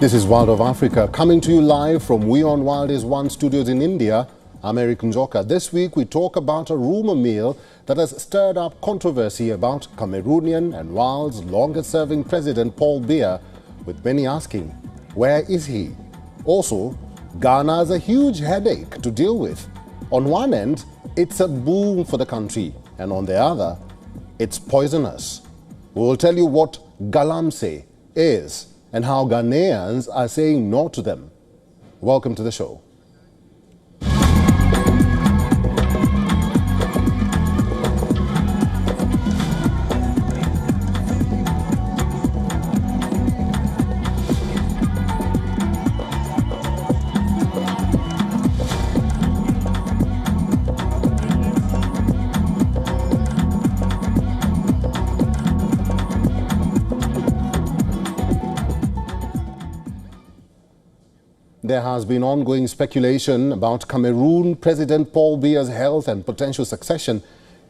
This is World of Africa, coming to you live from WION World One studios in India. I'm Eric Njoka. This week we talk about a rumor mill that has stirred up controversy about Cameroonian and world's longest-serving president Paul Biya, with many asking, where is he? Also, Ghana has a huge headache to deal with. On one end, it's a boom for the country, and on the other, it's poisonous. We will tell you what galamsey is and how Ghanaians are saying no to them. Welcome to the show. There has been ongoing speculation about Cameroon President Paul Biya's health and potential succession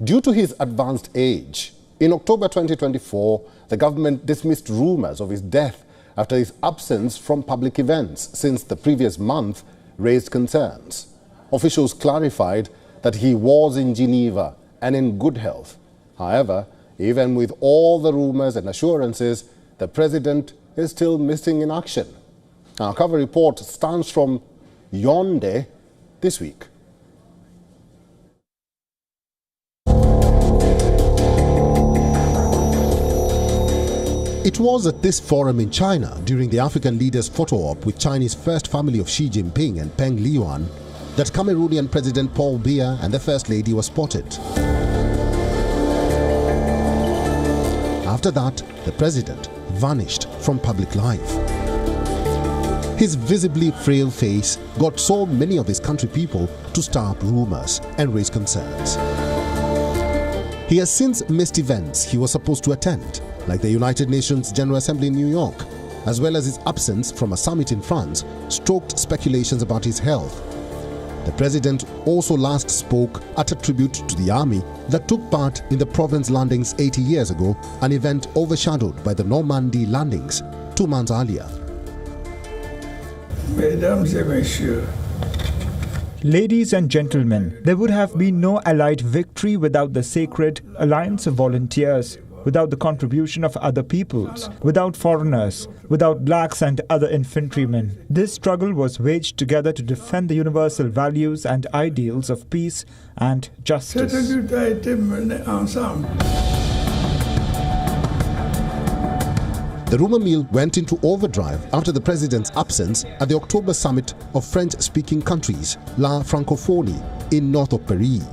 due to his advanced age. In October 2024, the government dismissed rumors of his death after his absence from public events since the previous month raised concerns. Officials clarified that he was in Geneva and in good health. However, even with all the rumors and assurances, the president is still missing in action. Our cover report stands from Yaoundé this week. It was at this forum in China during the African leaders' photo op with Chinese first family of Xi Jinping and Peng Liyuan that Cameroonian President Paul Biya and the First Lady were spotted. After that, the president vanished from public life. His visibly frail face got so many of his country people to stir up rumors and raise concerns. He has since missed events he was supposed to attend, like the United Nations General Assembly in New York, as well as his absence from a summit in France, stoked speculations about his health. The president also last spoke at a tribute to the army that took part in the Provence landings 80 years ago, an event overshadowed by the Normandy landings 2 months earlier. Mesdames et messieurs. Ladies and gentlemen, there would have been no Allied victory without the sacred alliance of volunteers, without the contribution of other peoples, without foreigners, without blacks and other infantrymen. This struggle was waged together to defend the universal values and ideals of peace and justice. The rumor mill went into overdrive after the president's absence at the October summit of French-speaking countries, La Francophonie, in north of Paris.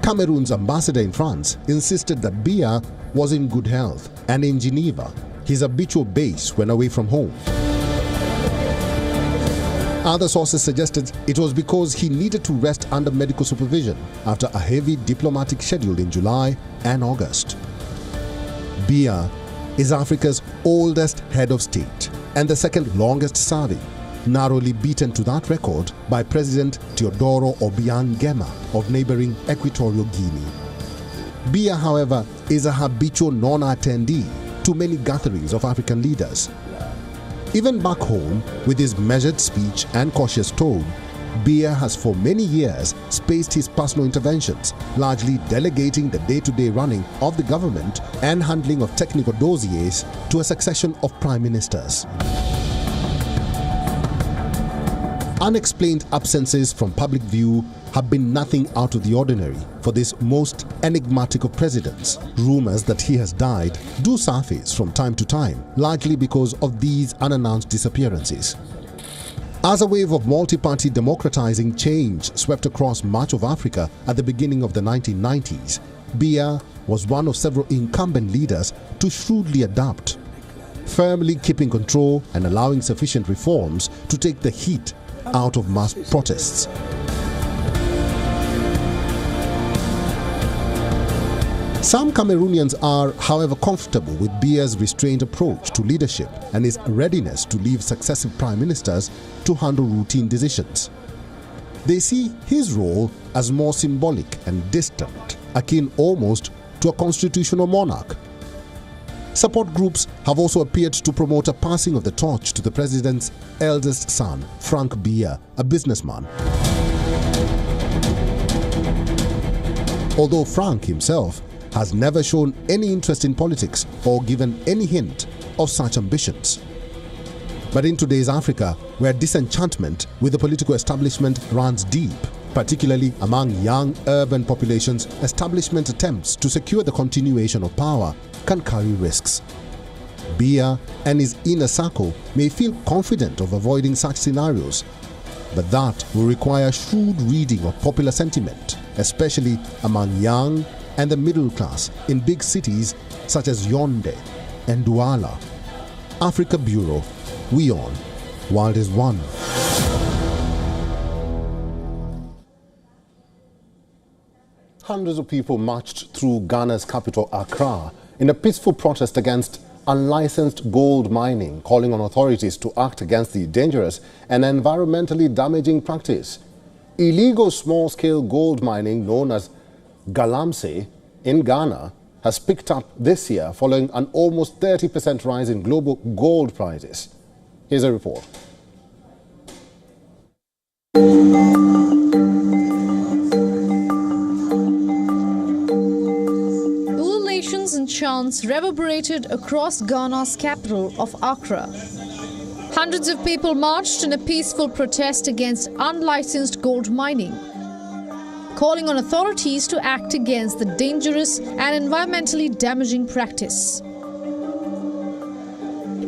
Cameroon's ambassador in France insisted that Biya was in good health and in Geneva, his habitual base when away from home. Other sources suggested it was because he needed to rest under medical supervision after a heavy diplomatic schedule in July and August. Biya is Africa's oldest head of state and the second longest serving, narrowly beaten to that record by President Teodoro Obiang Nguema of neighboring Equatorial Guinea. Biya, however, is a habitual non-attendee to many gatherings of African leaders. Even back home, with his measured speech and cautious tone, Biya has for many years spaced his personal interventions, largely delegating the day-to-day running of the government and handling of technical dossiers to a succession of prime ministers. Unexplained absences from public view have been nothing out of the ordinary for this most enigmatic of presidents. Rumors that he has died do surface from time to time, largely because of these unannounced disappearances. As a wave of multi-party democratizing change swept across much of Africa at the beginning of the 1990s, Biya was one of several incumbent leaders to shrewdly adapt, firmly keeping control and allowing sufficient reforms to take the heat out of mass protests. Some Cameroonians are, however, comfortable with Biya's restrained approach to leadership and his readiness to leave successive prime ministers to handle routine decisions. They see his role as more symbolic and distant, akin almost to a constitutional monarch. Support groups have also appeared to promote a passing of the torch to the president's eldest son, Frank Biya, a businessman. Although Frank himself has never shown any interest in politics or given any hint of such ambitions. But in today's Africa, where disenchantment with the political establishment runs deep, particularly among young urban populations, establishment attempts to secure the continuation of power can carry risks. Biya and his inner circle may feel confident of avoiding such scenarios, but that will require shrewd reading of popular sentiment, especially among young and the middle class in big cities such as Yaoundé and Douala. Africa Bureau, WION, World is One. Hundreds of people marched through Ghana's capital, Accra, in a peaceful protest against unlicensed gold mining, calling on authorities to act against the dangerous and environmentally damaging practice. Illegal small-scale gold mining, known as galamsey, in Ghana, has picked up this year following an almost 30% rise in global gold prices. Here's a report. Ululations and chants reverberated across Ghana's capital of Accra. Hundreds of people marched in a peaceful protest against unlicensed gold mining, calling on authorities to act against the dangerous and environmentally damaging practice.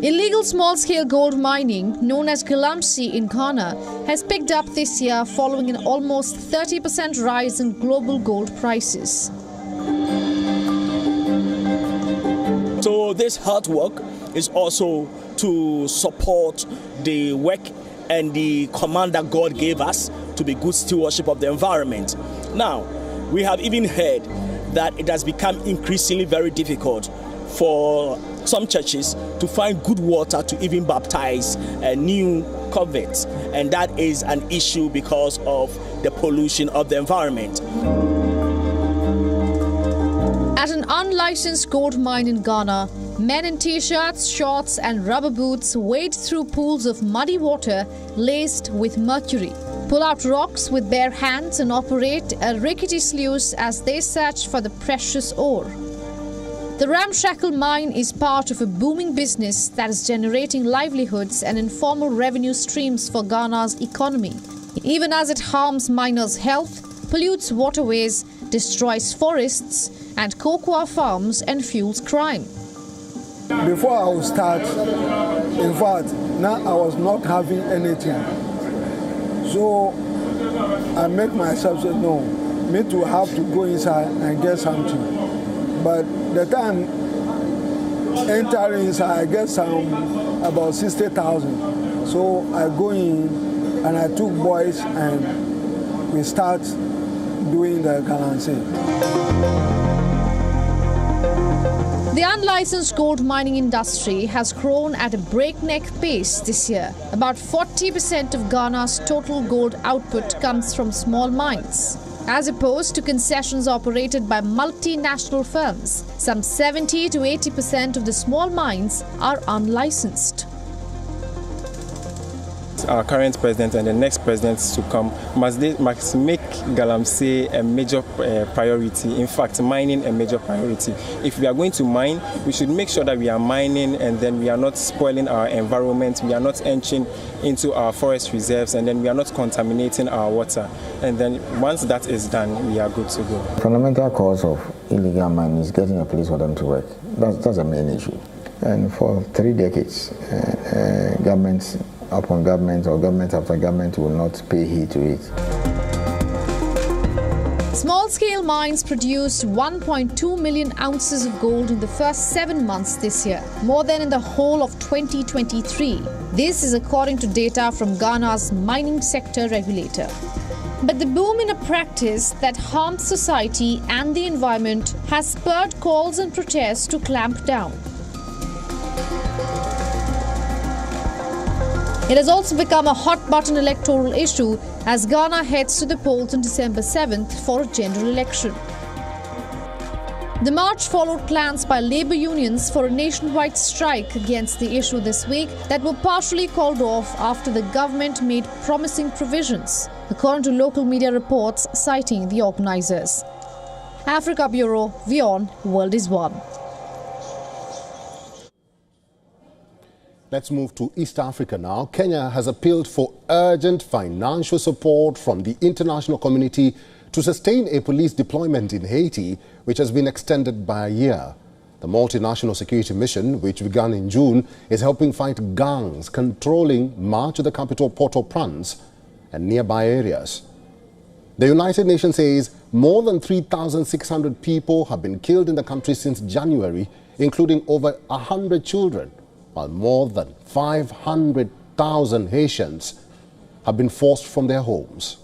Illegal small-scale gold mining, known as galamsey in Ghana, has picked up this year following an almost 30% rise in global gold prices. So this hard work is also to support the work and the command that God gave us to be good stewardship of the environment. Now, we have even heard that it has become increasingly very difficult for some churches to find good water to even baptize new converts, and that is an issue because of the pollution of the environment. At an unlicensed gold mine in Ghana, men in t-shirts, shorts and rubber boots wade through pools of muddy water laced with mercury, pull out rocks with bare hands and operate a rickety sluice as they search for the precious ore. The ramshackle mine is part of a booming business that is generating livelihoods and informal revenue streams for Ghana's economy, even as it harms miners' health, pollutes waterways, destroys forests and cocoa farms and fuels crime. Before I would start, in fact, now I was not having anything. So I make myself say, no, me to have to go inside and get something. But the time entering inside, I get some about 60,000. So I go in and I took boys and we start doing the galamsey. The unlicensed gold mining industry has grown at a breakneck pace this year. About 40% of Ghana's total gold output comes from small mines, as opposed to concessions operated by multinational firms. Some 70 to 80% of the small mines are unlicensed. Our current president and the next presidents to come must make galamsey a major priority. In fact, mining a major priority. If we are going to mine, we should make sure that we are mining and then we are not spoiling our environment, we are not entering into our forest reserves, and then we are not contaminating our water. And then once that is done, we are good to go. The fundamental cause of illegal mining is getting a place for them to work. That's the main issue. And for 3 decades, governments upon government or government after government will not pay heed to it. Small-scale mines produced 1.2 million ounces of gold in the first 7 months this year, more than in the whole of 2023. This is according to data from Ghana's mining sector regulator. But the boom in a practice that harms society and the environment has spurred calls and protests to clamp down. It has also become a hot-button electoral issue as Ghana heads to the polls on December 7th for a general election. The march followed plans by labour unions for a nationwide strike against the issue this week that were partially called off after the government made promising provisions, according to local media reports citing the organisers. Africa Bureau, WION, World is One. Let's move to East Africa now. Kenya has appealed for urgent financial support from the international community to sustain a police deployment in Haiti, which has been extended by a year. The multinational security mission, which began in June, is helping fight gangs controlling much of the capital Port-au-Prince and nearby areas. The United Nations says more than 3,600 people have been killed in the country since January, including over 100 children, while more than 500,000 Haitians have been forced from their homes.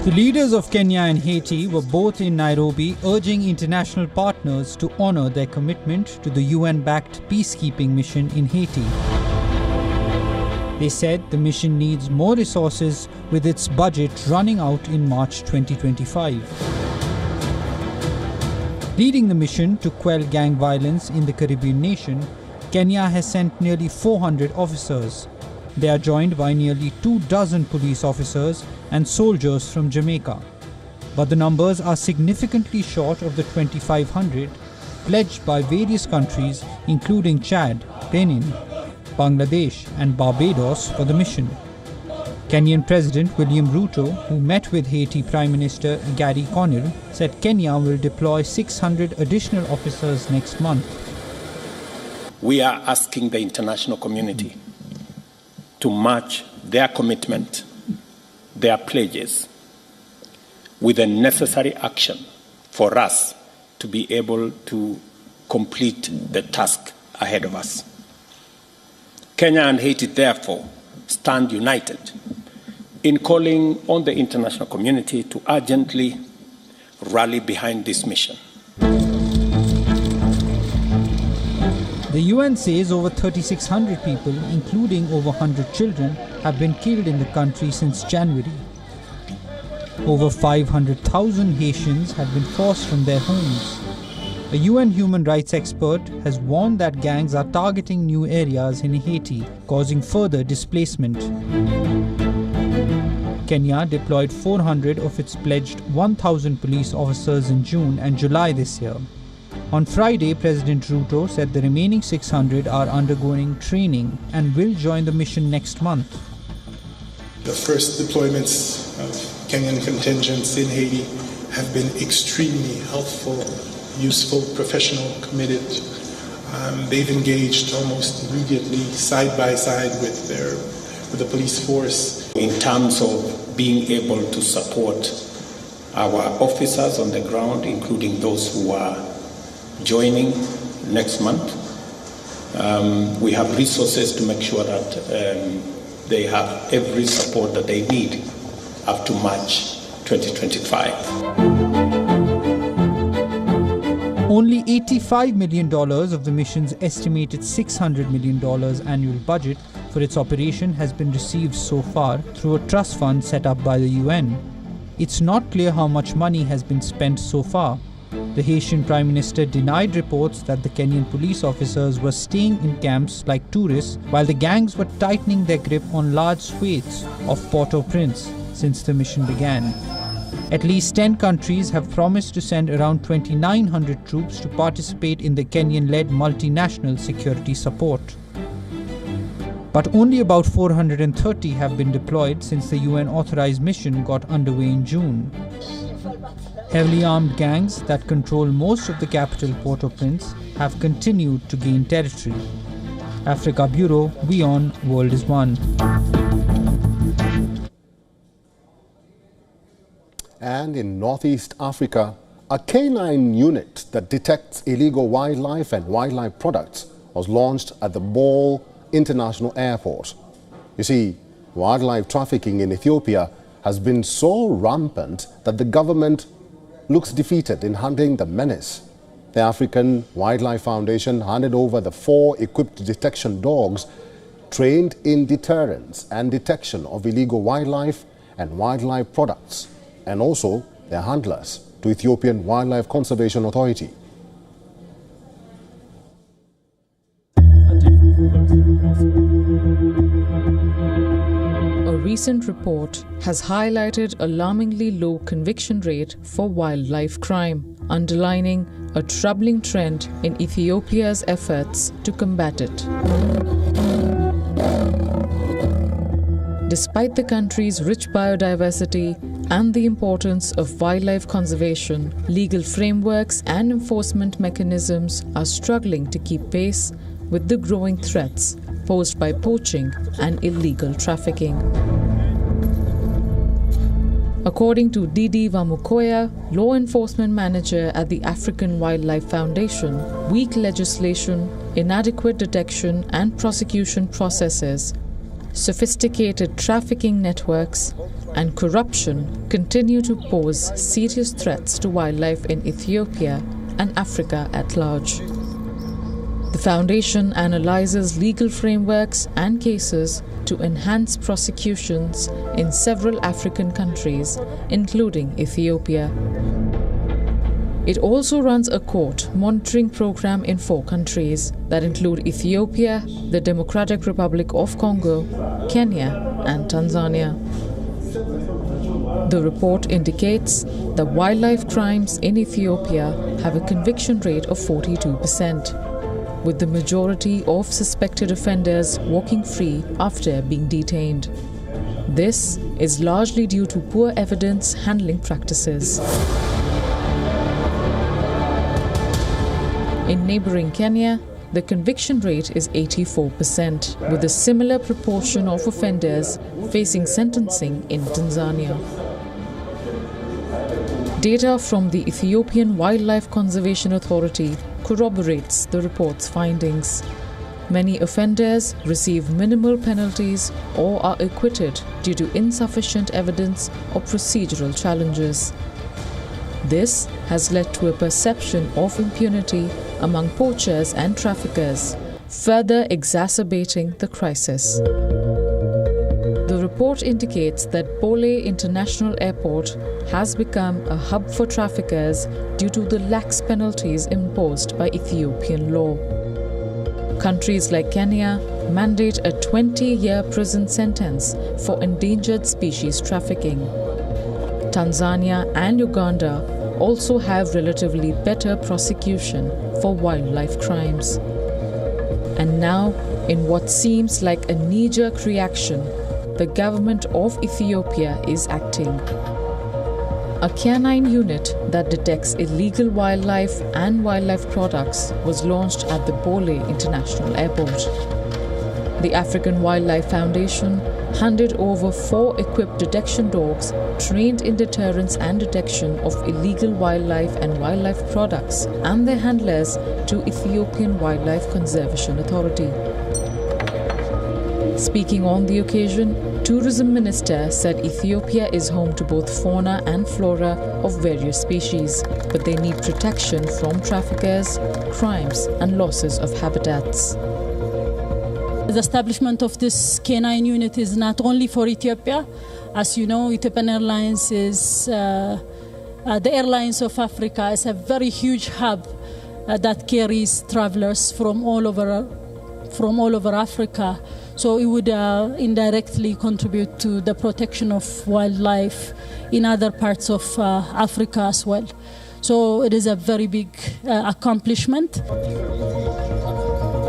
The leaders of Kenya and Haiti were both in Nairobi urging international partners to honor their commitment to the UN-backed peacekeeping mission in Haiti. They said the mission needs more resources with its budget running out in March 2025. Leading the mission to quell gang violence in the Caribbean nation, Kenya has sent nearly 400 officers. They are joined by nearly 24 police officers and soldiers from Jamaica. But the numbers are significantly short of the 2,500 pledged by various countries including Chad, Benin, Bangladesh and Barbados for the mission. Kenyan President William Ruto, who met with Haiti Prime Minister Gary Conille, said Kenya will deploy 600 additional officers next month. We are asking the international community to match their commitment, their pledges, with the necessary action for us to be able to complete the task ahead of us. Kenya and Haiti, therefore, stand united in calling on the international community to urgently rally behind this mission. The UN says over 3,600 people, including over 100 children, have been killed in the country since January. Over 500,000 Haitians have been forced from their homes. A UN human rights expert has warned that gangs are targeting new areas in Haiti, causing further displacement. Kenya deployed 400 of its pledged 1,000 police officers in June and July this year. On Friday, President Ruto said the remaining 600 are undergoing training and will join the mission next month. The first deployments of Kenyan contingents in Haiti have been extremely helpful, useful, professional, committed. They've engaged almost immediately, side by side with the police force. In terms of being able to support our officers on the ground, including those who are joining next month, we have resources to make sure that they have every support that they need up to March 2025. Only $85 million of the mission's estimated $600 million annual budget for its operation has been received so far through a trust fund set up by the UN. It's not clear how much money has been spent so far. The Haitian Prime Minister denied reports that the Kenyan police officers were staying in camps like tourists while the gangs were tightening their grip on large swathes of Port-au-Prince since the mission began. At least 10 countries have promised to send around 2,900 troops to participate in the Kenyan-led multinational security support. But only about 430 have been deployed since the UN-authorized mission got underway in June. Heavily armed gangs that control most of the capital Port-au-Prince have continued to gain territory. Africa Bureau, WION, World is One. And in Northeast Africa, a canine unit that detects illegal wildlife and wildlife products was launched at the Bole International Airport. You see, wildlife trafficking in Ethiopia has been so rampant that the government looks defeated in handling the menace. The African Wildlife Foundation handed over the 4 equipped detection dogs trained in deterrence and detection of illegal wildlife and wildlife products, and also their handlers, to Ethiopian Wildlife Conservation Authority. A recent report has highlighted alarmingly low conviction rate for wildlife crime, underlining a troubling trend in Ethiopia's efforts to combat it. Despite the country's rich biodiversity and the importance of wildlife conservation, legal frameworks and enforcement mechanisms are struggling to keep pace with the growing threats posed by poaching and illegal trafficking. According to Didi Wamukoya, law enforcement manager at the African Wildlife Foundation, weak legislation, inadequate detection and prosecution processes, sophisticated trafficking networks, and corruption continue to pose serious threats to wildlife in Ethiopia and Africa at large. The Foundation analyzes legal frameworks and cases to enhance prosecutions in several African countries, including Ethiopia. It also runs a court monitoring program in 4 countries that include Ethiopia, the Democratic Republic of Congo, Kenya, and Tanzania. The report indicates that wildlife crimes in Ethiopia have a conviction rate of 42%. With the majority of suspected offenders walking free after being detained. This is largely due to poor evidence handling practices. In neighboring Kenya, the conviction rate is 84%, with a similar proportion of offenders facing sentencing in Tanzania. Data from the Ethiopian Wildlife Conservation Authority corroborates the report's findings. Many offenders receive minimal penalties or are acquitted due to insufficient evidence or procedural challenges. This has led to a perception of impunity among poachers and traffickers, further exacerbating the crisis. The report indicates that Bole International Airport has become a hub for traffickers due to the lax penalties imposed by Ethiopian law. Countries like Kenya mandate a 20-year prison sentence for endangered species trafficking. Tanzania and Uganda also have relatively better prosecution for wildlife crimes. And now, in what seems like a knee-jerk reaction, the government of Ethiopia is acting. A canine unit that detects illegal wildlife and wildlife products was launched at the Bole International Airport. The African Wildlife Foundation handed over 4 equipped detection dogs trained in deterrence and detection of illegal wildlife and wildlife products and their handlers to Ethiopian Wildlife Conservation Authority. Speaking on the occasion, Tourism Minister said Ethiopia is home to both fauna and flora of various species, but they need protection from traffickers, crimes and losses of habitats. The establishment of this canine unit is not only for Ethiopia. As you know, Ethiopian Airlines is the airlines of Africa. It's a very huge hub that carries travelers from all over Africa. So it would indirectly contribute to the protection of wildlife in other parts of Africa as well. So it is a very big accomplishment.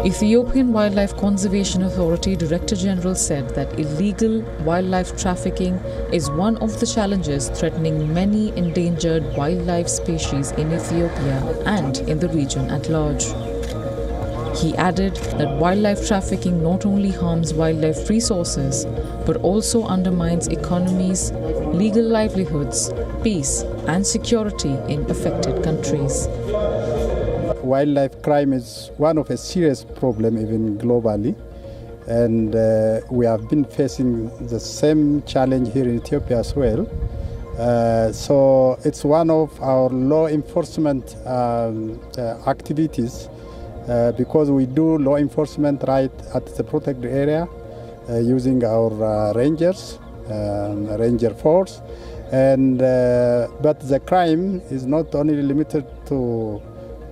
Ethiopian Wildlife Conservation Authority Director General said that illegal wildlife trafficking is one of the challenges threatening many endangered wildlife species in Ethiopia and in the region at large. He added that wildlife trafficking not only harms wildlife resources, but also undermines economies, legal livelihoods, peace and security in affected countries. Wildlife crime is one of a serious problem even globally, and we have been facing the same challenge here in Ethiopia as well. So it's one of our law enforcement activities because we do law enforcement right at the protected area using our rangers ranger force. And but the crime is not only limited to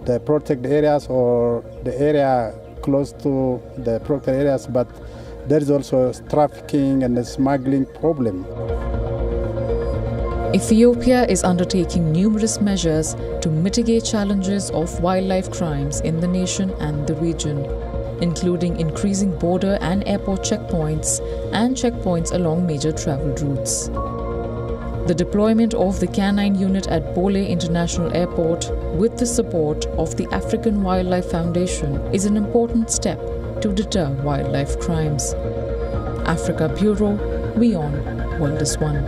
the protected areas or the area close to the protected areas, but there is also trafficking and the smuggling problem. Ethiopia is undertaking numerous measures to mitigate challenges of wildlife crimes in the nation and the region, including increasing border and airport checkpoints and checkpoints along major travel routes. The deployment of the canine unit at Bole International Airport with the support of the African Wildlife Foundation is an important step to deter wildlife crimes. Africa Bureau, WION, World is One.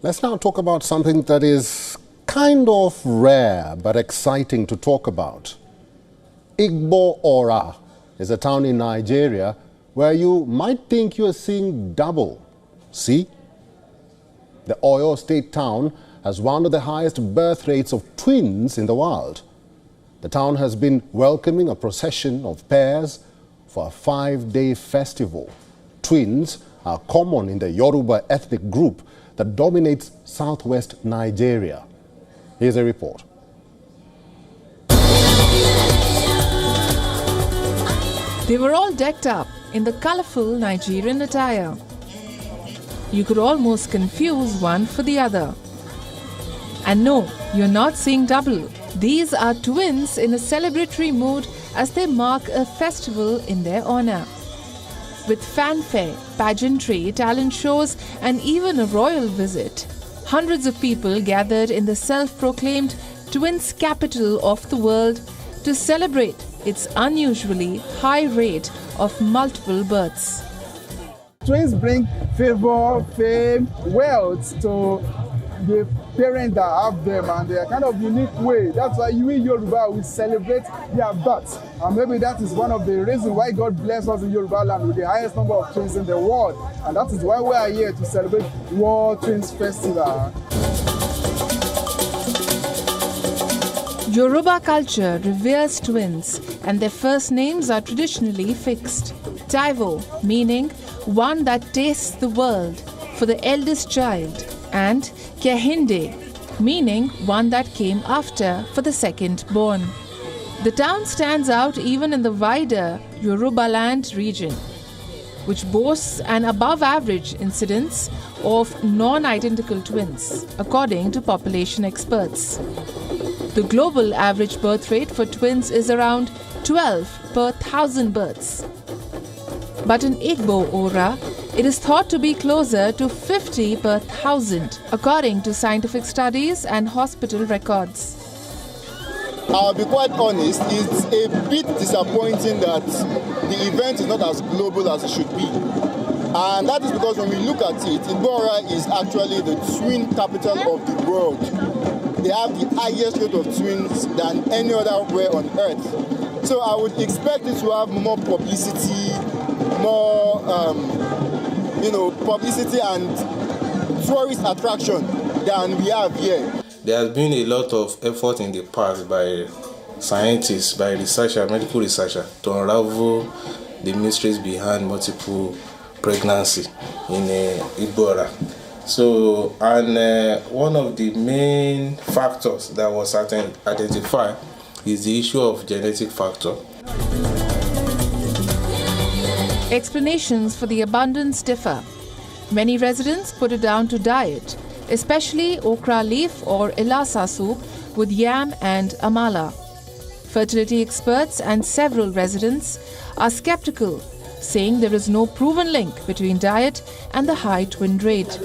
Let's now talk about something that is kind of rare but exciting to talk about. Igbo Ora is a town in Nigeria where you might think you are seeing double. See? The Oyo State town has one of the highest birth rates of twins in the world. The town has been welcoming a procession of pairs for a 5-day festival. Twins are common in the Yoruba ethnic group that dominates southwest Nigeria. Here's a report. They were all decked up in the colorful Nigerian attire. You could almost confuse one for the other. And no, you're not seeing double. These are twins in a celebratory mood as they mark a festival in their honor. With fanfare, pageantry, talent shows, and even a royal visit, hundreds of people gathered in the self-proclaimed twins capital of the world to celebrate its unusually high rate of multiple births. Twins bring favor, fame, wealth to the parents that have them, and they are kind of unique way. That's why we Yoruba, we celebrate their birth. And maybe that is one of the reasons why God bless us in Yoruba land with the highest number of twins in the world. And that is why we are here to celebrate World Twins Festival. Yoruba culture reveres twins, and their first names are traditionally fixed. Taiwo, meaning one that tastes the world, for the eldest child, and Kehinde, meaning one that came after, for the second born. The town stands out even in the wider Yorubaland region, which boasts an above-average incidence of non-identical twins, according to population experts. The global average birth rate for twins is around 12 per 1,000 births. But in Igbo Ora, it is thought to be closer to 50 per 1,000, according to scientific studies and hospital records. I'll be quite honest, it's a bit disappointing that the event is not as global as it should be. And that is because when we look at it, Igbo Ora is actually the twin capital of the world. They have the highest rate of twins than any other way on earth. So I would expect it to have more publicity, more publicity and tourist attraction than we have here. There has been a lot of effort in the past by scientists, by researchers, medical researchers, to unravel the mysteries behind multiple pregnancy in Igbo Ora. So, and one of the main factors that was identified is the issue of genetic factor. Explanations for the abundance differ. Many residents put it down to diet, especially okra leaf or ilasa soup with yam and amala. Fertility experts and several residents are skeptical, saying there is no proven link between diet and the high twin rate.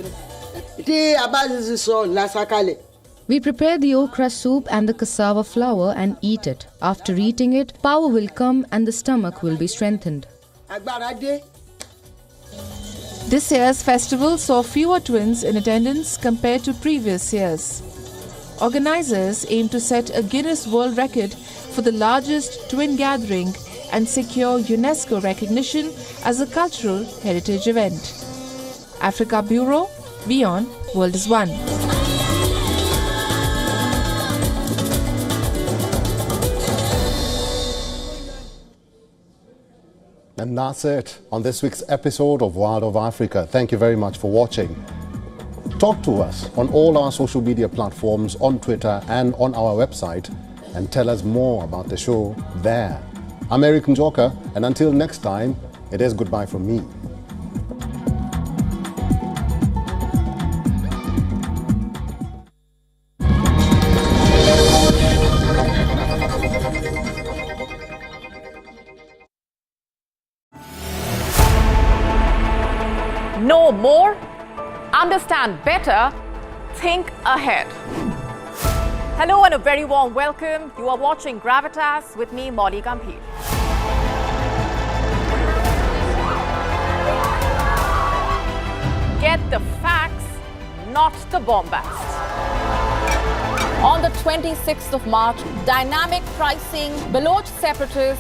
We prepare the okra soup and the cassava flour and eat it. After eating it, power will come and the stomach will be strengthened. This year's festival saw fewer twins in attendance compared to previous years. Organizers aim to set a Guinness World Record for the largest twin gathering and secure UNESCO recognition as a cultural heritage event. Africa Bureau, WION, World is One. And that's it on this week's episode of World of Africa. Thank you very much for watching. Talk to us on all our social media platforms, on Twitter and on our website, and tell us more about the show there. I'm Eric Njoka, and until next time, it is goodbye from me. Know more, understand better, think ahead. Hello and a very warm welcome. You are watching Gravitas with me, Molly Gambhir. Get the facts, not the bombast. On the 26th of March, dynamic pricing, Baloch separatists